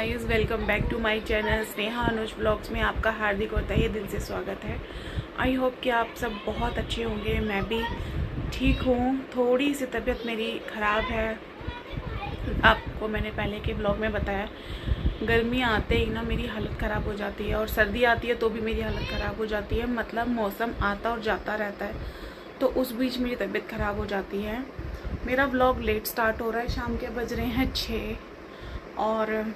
Guys, welcome back to my channel Sneha Anuj vlogs में आपका हार्दिक और तहे दिल से स्वागत है। आई होप कि आप सब बहुत अच्छे होंगे। मैं भी ठीक हूँ। थोड़ी सी तबीयत मेरी ख़राब है। आपको मैंने पहले के ब्लॉग में बताया, गर्मी आते ही ना मेरी हालत ख़राब हो जाती है और सर्दी आती है तो भी मेरी हालत ख़राब हो जाती है। मतलब मौसम आता और जाता रहता है, तो उस बीच मेरी तबीयत ख़राब हो जाती है। मेरा ब्लॉग लेट स्टार्ट हो रहा है। शाम के बज रहे हैं 6 और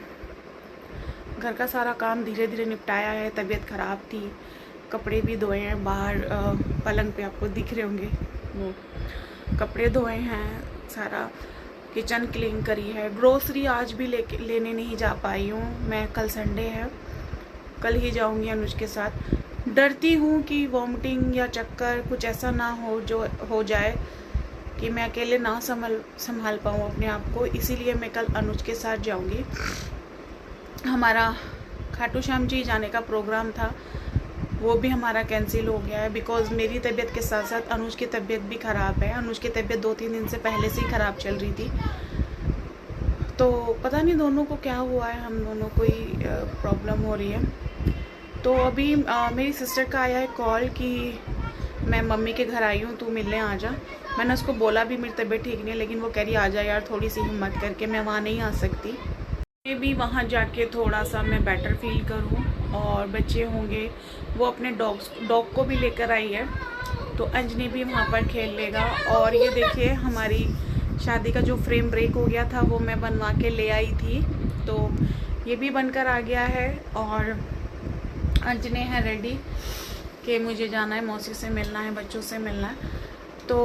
घर का सारा काम धीरे धीरे निपटाया है। तबीयत ख़राब थी, कपड़े भी धोए हैं। बाहर पलंग पे आपको दिख रहे होंगे वो कपड़े धोए हैं, सारा किचन क्लीन करी है। ग्रोसरी आज भी लेने नहीं जा पाई हूँ मैं। कल संडे है, कल ही जाऊँगी अनुज के साथ। डरती हूँ कि वॉमिटिंग या चक्कर कुछ ऐसा ना हो जो हो जाए कि मैं अकेले ना संभाल पाऊँ अपने आप को। इसीलिए मैं कल अनुज के साथ जाऊंगी। हमारा खाटू श्याम जी जाने का प्रोग्राम था, वो भी हमारा कैंसिल हो गया है। बिकॉज़ मेरी तबीयत के साथ साथ अनुज की तबीयत भी ख़राब है। अनुज की तबीयत 2-3 दिन से पहले से ही ख़राब चल रही थी, तो पता नहीं दोनों को क्या हुआ है। हम दोनों को ही प्रॉब्लम हो रही है। तो अभी मेरी सिस्टर का आया है कॉल कि मैं मम्मी के घर आई हूँ, तू मिलने आ जा। मैंने उसको बोला भी मेरी तबीयत ठीक नहीं है, लेकिन वो कह रही आ जा यार, थोड़ी सी हिम्मत करके। मैं वहाँ नहीं आ सकती। मैं भी वहाँ जाके थोड़ा सा मैं बेटर फील करूँ। और बच्चे होंगे, वो अपने डॉग को भी लेकर आई है, तो अंजनी भी वहाँ पर खेल लेगा। और ये देखिए, हमारी शादी का जो फ्रेम ब्रेक हो गया था वो मैं बनवा के ले आई थी, तो ये भी बनकर आ गया है। और अंजनी है रेडी कि मुझे जाना है, मौसी से मिलना है, बच्चों से मिलना है। तो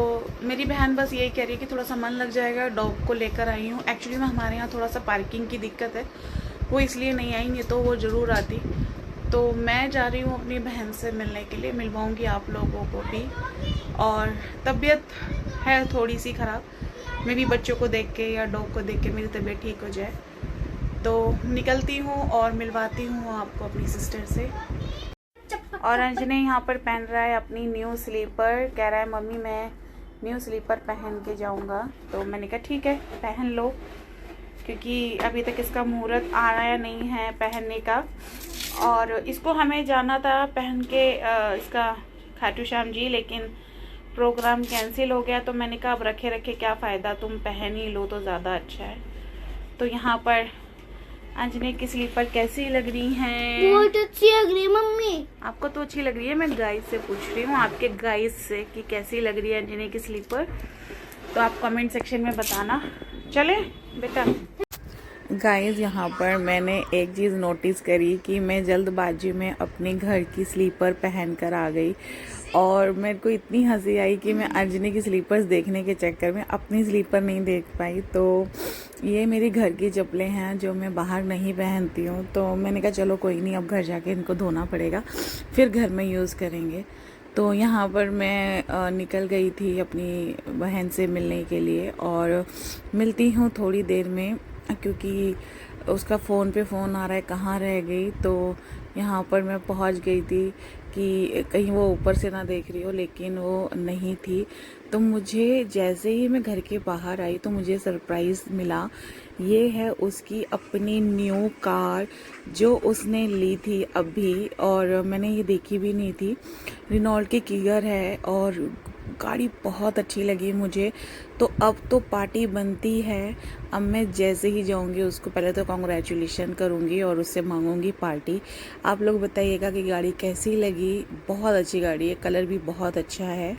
मेरी बहन बस यही कह रही है कि थोड़ा सा मन लग जाएगा, डॉग को लेकर आई हूँ। एक्चुअली में हमारे यहाँ थोड़ा सा पार्किंग की दिक्कत है, वो इसलिए नहीं आई, नहीं तो वो ज़रूर आती। तो मैं जा रही हूँ अपनी बहन से मिलने के लिए, मिलवाऊँगी आप लोगों को भी। और तबीयत है थोड़ी सी ख़राब, मैं भी बच्चों को देख के या डॉग को देख के मेरी तबीयत ठीक हो जाए। तो निकलती हूँ और मिलवाती हूँ आपको अपनी सिस्टर से। और अंजनी यहाँ पर पहन रहा है अपनी न्यू स्लीपर। कह रहा है मम्मी मैं न्यू स्लीपर पहन के जाऊँगा। तो मैंने कहा ठीक है, पहन लो, क्योंकि अभी तक इसका मुहूर्त आया नहीं है पहनने का। और इसको हमें जाना था पहन के इसका खाटू श्याम जी, लेकिन प्रोग्राम कैंसिल हो गया। तो मैंने कहा अब रखे रखे क्या फ़ायदा, तुम पहन ही लो तो ज़्यादा अच्छा है। तो यहाँ पर अंजनी की स्लीपर कैसी लग रही हैं? बहुत अच्छी लग रही है मम्मी। आपको तो अच्छी लग रही है, मैं गाइस से पूछ रही हूँ, आपके गाइस से कि कैसी लग रही है अंजनी की स्लीपर। तो आप कमेंट सेक्शन में बताना। चले बेटा। गाइस, यहाँ पर मैंने एक चीज़ नोटिस करी कि मैं जल्दबाजी में अपने घर की स्लीपर पहन कर आ गई, और मेरे को इतनी हंसी आई कि मैं अंजनी की स्लीपर्स देखने के चक्कर में अपनी स्लीपर नहीं देख पाई। तो ये मेरी घर की चप्पलें हैं जो मैं बाहर नहीं पहनती हूँ। तो मैंने कहा चलो कोई नहीं, अब घर जाके इनको धोना पड़ेगा, फिर घर में यूज़ करेंगे। तो यहाँ पर मैं निकल गई थी अपनी बहन से मिलने के लिए, और मिलती हूँ थोड़ी देर में, क्योंकि उसका फ़ोन पे फ़ोन आ रहा है कहाँ रह गई। तो यहाँ पर मैं पहुँच गई थी कि कहीं वो ऊपर से ना देख रही हो, लेकिन वो नहीं थी। तो मुझे जैसे ही मैं घर के बाहर आई तो मुझे सरप्राइज़ मिला। ये है उसकी अपनी न्यू कार जो उसने ली थी अभी, और मैंने ये देखी भी नहीं थी। रेनॉल्ट की कीगर है और गाड़ी बहुत अच्छी लगी मुझे। तो अब तो पार्टी बनती है। अब मैं जैसे ही जाऊंगी उसको पहले तो कॉन्ग्रेचुलेशन करूंगी और उससे मांगूंगी पार्टी। आप लोग बताइएगा कि गाड़ी कैसी लगी। बहुत अच्छी गाड़ी है, कलर भी बहुत अच्छा है।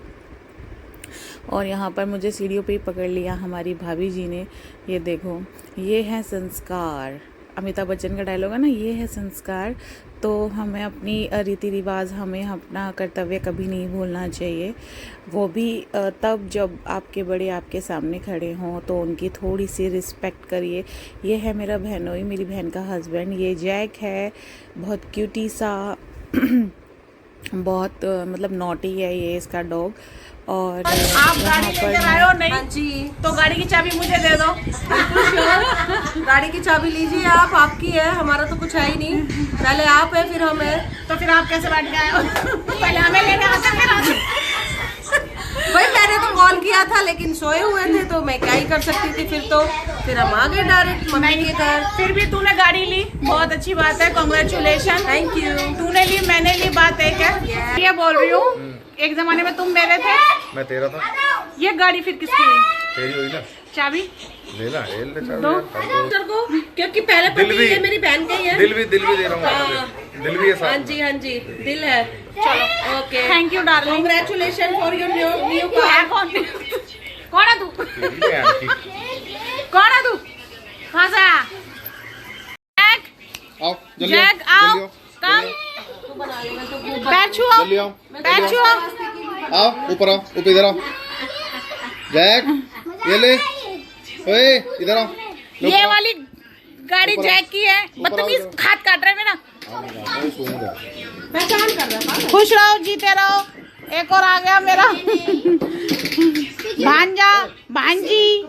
और यहाँ पर मुझे सीढ़ियों पे ही पकड़ लिया हमारी भाभी जी ने। ये देखो, ये है संस्कार। अमिताभ बच्चन का डायलॉग है ना, ये है संस्कार। तो हमें अपनी रीति रिवाज, हमें अपना कर्तव्य कभी नहीं भूलना चाहिए। वो भी तब जब आपके बड़े आपके सामने खड़े हों, तो उनकी थोड़ी सी रिस्पेक्ट करिए। ये है मेरा बहनोई, मेरी बहन का हस्बैंड। ये जैक है, बहुत क्यूटी सा बहुत मतलब नॉटी है ये इसका डॉग। और आप गाड़ी लेकर आए हो? नहीं जी, तो गाड़ी की चाबी मुझे दे दो। गाड़ी की चाबी लीजिए आप, आपकी है, हमारा तो कुछ है ही नहीं। पहले आप है फिर हम है। तो फिर आप कैसे बैठ के आए हो? पहले हमें लेने आते फिर आते। भाई मैंने तो कॉल कॉल किया था लेकिन सोए हुए थे तो मैं क्या ही कर सकती थी। फिर हम आ गए डायरेक्ट मम्मी के घर। फिर भी तूने गाड़ी ली, बहुत अच्छी बात है, कॉन्ग्रेचुलेशन। Thank you. तूने ली, मैंने ली, बात एक है। ये बोल रही हूँ, एक जमाने में तुम मेरे थे, मैं तेरा था। ये गाड़ी फिर किसकी हुई? तेरी हुई ना। चाबी लेना है, ले चाबी दो। यार। को क्योंकि पहले पति ये मेरी बहन का ही है। दिल भी दे रहा हूँ। दिल भी है हाँ साथ जी, हाँ जी, दिल है। चलो okay, thank you darling. Congratulation for your new तू है कौन? कौन है तू? कौन है तू? कहाँ से आया? जैक, आओ जल्दी जैक आओ, कम, पैर छुओ, जल्दी आओ, पैर छुओ। आओ ऊपर आओ, ऊपर इधर आओ। जैक ये ले, ओए इधर आओ। ये वाली गाड़ी जैक की है, बदतमीज, हाथ काट रहे मेरा। पहचान कर रहा था। खुश रहो, जीते रहो। एक और आ गया मेरा भांजा, भांजी।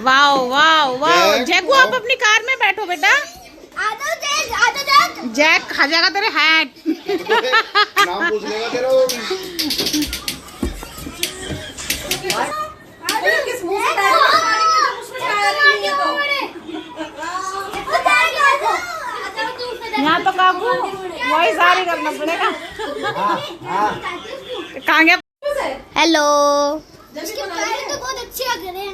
Wow wow wow. जैकू आप अपनी कार में बैठो बेटा। जैक खा जाएगा तेरे हैट। नाम पूछ लेगा तेरा। किस मुंह से टायर नहीं है तो। यहाँ तो काकू वही सारी करना पड़ेगा। कहाँ गया? हेलो। इसके पैर तो बहुत अच्छे लग रहे हैं।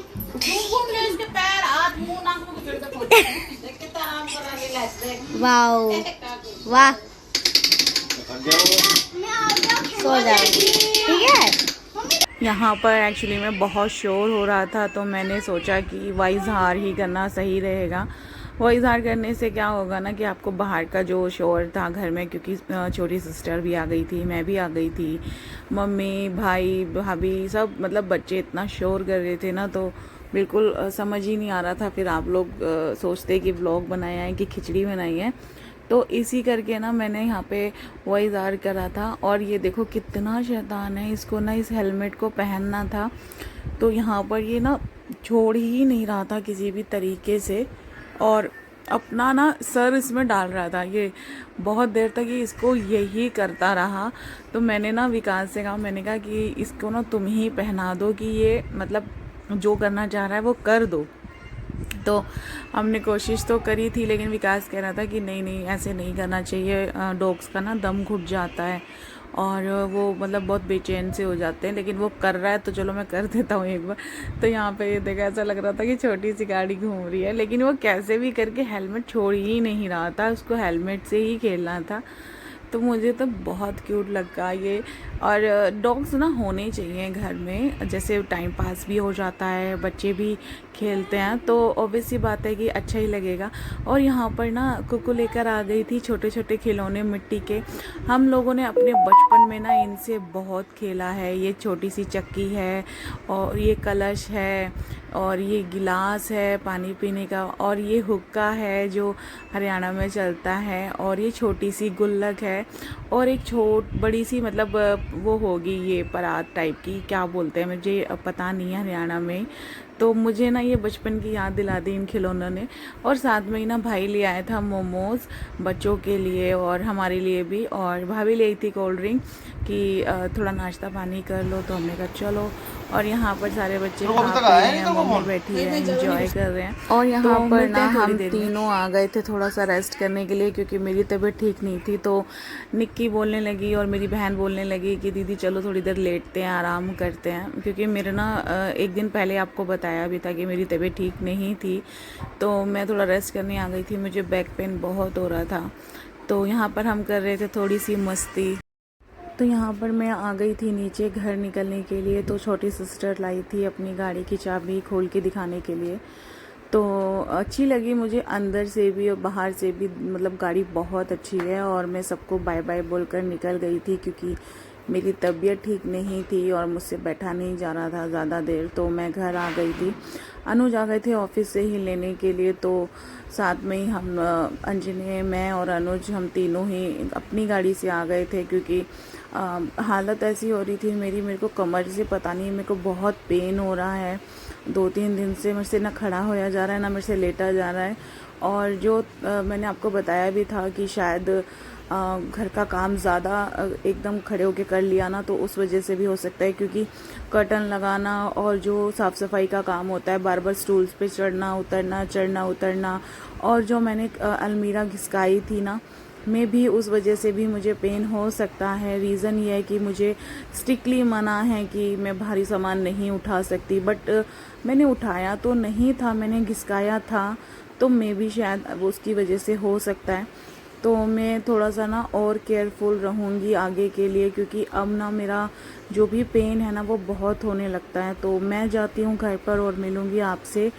इसके पैर, हाथ, मुंह, नाक में कुछ कितना आराम कर रहा है। वाओ वाह, सो जाओ ठीक है। यहाँ पर एक्चुअली में बहुत शोर हो रहा था तो मैंने सोचा कि वॉइस हार ही करना सही रहेगा। वॉइस हार करने से क्या होगा ना कि आपको बाहर का जो शोर था घर में, क्योंकि छोटी सिस्टर भी आ गई थी, मैं भी आ गई थी, मम्मी भाई भाभी सब, मतलब बच्चे इतना शोर कर रहे थे ना, तो बिल्कुल समझ ही नहीं आ रहा था। फिर आप लोग सोचते कि व्लॉग बनाया है कि खिचड़ी बनाई है, तो इसी करके ना मैंने यहाँ पे वॉइस आर करा था। और ये देखो कितना शैतान है, इसको ना इस हेलमेट को पहनना था तो यहाँ पर ये ना छोड़ ही नहीं रहा था किसी भी तरीके से, और अपना ना सर इसमें डाल रहा था। ये बहुत देर तक ये इसको यही करता रहा। तो मैंने ना विकास से कहा, मैंने कहा कि इसको ना तुम ही पहना दो कि ये मतलब जो करना चाह रहा है वो कर दो। तो हमने कोशिश तो करी थी लेकिन विकास कह रहा था कि नहीं नहीं ऐसे नहीं करना चाहिए, डॉग्स का ना दम घुट जाता है और वो मतलब बहुत बेचैन से हो जाते हैं। लेकिन वो कर रहा है तो चलो मैं कर देता हूँ एक बार। तो यहाँ पे ये देखा, ऐसा लग रहा था कि छोटी सी गाड़ी घूम रही है, लेकिन वो कैसे भी करके हेलमेट छोड़ ही नहीं रहा था, उसको हेलमेट से ही खेलना था। तो मुझे तो बहुत क्यूट लगा ये। और डॉग्स ना होने चाहिए घर में, जैसे टाइम पास भी हो जाता है, बच्चे भी खेलते हैं तो ऑब्वियस सी बात है कि अच्छा ही लगेगा। और यहाँ पर ना कुकू लेकर आ गई थी छोटे छोटे खिलौने मिट्टी के। हम लोगों ने अपने बचपन में ना इनसे बहुत खेला है। ये छोटी सी चक्की है और ये कलश है और ये गिलास है पानी पीने का, और ये हुक्का है जो हरियाणा में चलता है, और ये छोटी सी गुल्लक है, और एक बड़ी सी मतलब वो होगी ये परात टाइप की, क्या बोलते हैं मुझे पता नहीं है हरियाणा में। तो मुझे ना ये बचपन की याद दिला दी इन खिलौनों ने। और साथ में ही ना भाई ले आया था मोमोज़ बच्चों के लिए और हमारे लिए भी, और भाभी ले आई थी कोल्ड ड्रिंक कि थोड़ा नाश्ता पानी कर लो। तो हमने कहा चलो। और यहाँ पर सारे बच्चे खा पी रहे हैं, मम्मी बैठी है एंजॉय कर रहे हैं। और यहाँ पर ना हम तीनों आ गए थे थोड़ा सा रेस्ट करने के लिए, क्योंकि मेरी तबीयत ठीक नहीं थी। तो निक्की बोलने लगी और मेरी बहन बोलने लगी कि दीदी चलो थोड़ी देर लेटते हैं, आराम करते हैं, क्योंकि मेरे ना एक दिन पहले आपको बताया भी था कि मेरी तबीयत ठीक नहीं थी। तो मैं थोड़ा रेस्ट करने आ गई थी, मुझे बैक पेन बहुत हो रहा था। तो यहाँ पर हम कर रहे थे थोड़ी सी मस्ती। तो यहाँ पर मैं आ गई थी नीचे घर निकलने के लिए। तो छोटी सिस्टर लाई थी अपनी गाड़ी की चाबी खोल के दिखाने के लिए। तो अच्छी लगी मुझे अंदर से भी और बाहर से भी, मतलब गाड़ी बहुत अच्छी है। और मैं सबको बाय बाय बोलकर निकल गई थी, क्योंकि मेरी तबीयत ठीक नहीं थी और मुझसे बैठा नहीं जा रहा था ज़्यादा देर। तो मैं घर आ गई थी। अनुज आ गए थे ऑफिस से ही लेने के लिए। तो साथ में ही हम अंजनी, मैं और अनुज, हम तीनों ही अपनी गाड़ी से आ गए थे, क्योंकि हालत ऐसी हो रही थी मेरे को कमर से पता नहीं मेरे को बहुत पेन हो रहा है 2-3 दिन से मेरे से ना खड़ा होया जा रहा है ना मेरे से लेटा जा रहा है। और जो मैंने आपको बताया भी था कि शायद घर का काम ज़्यादा एकदम खड़े होके कर लिया ना, तो उस वजह से भी हो सकता है, क्योंकि कर्टन लगाना और जो साफ़ सफाई का काम होता है, बार बार स्टूल्स पे चढ़ना उतरना, और जो मैंने अलमीरा घिसकाई थी ना, में भी उस वजह से भी मुझे पेन हो सकता है। रीज़न ये है कि मुझे स्ट्रिक्टली मना है कि मैं भारी सामान नहीं उठा सकती, बट मैंने उठाया तो नहीं था, मैंने घिसकाया था, तो मे भी शायद अब उसकी वजह से हो सकता है। तो मैं थोड़ा सा ना और केयरफुल रहूँगी आगे के लिए, क्योंकि अब ना मेरा जो भी पेन है ना वो बहुत होने लगता है। तो मैं जाती हूँ घर पर और मिलूँगी आपसे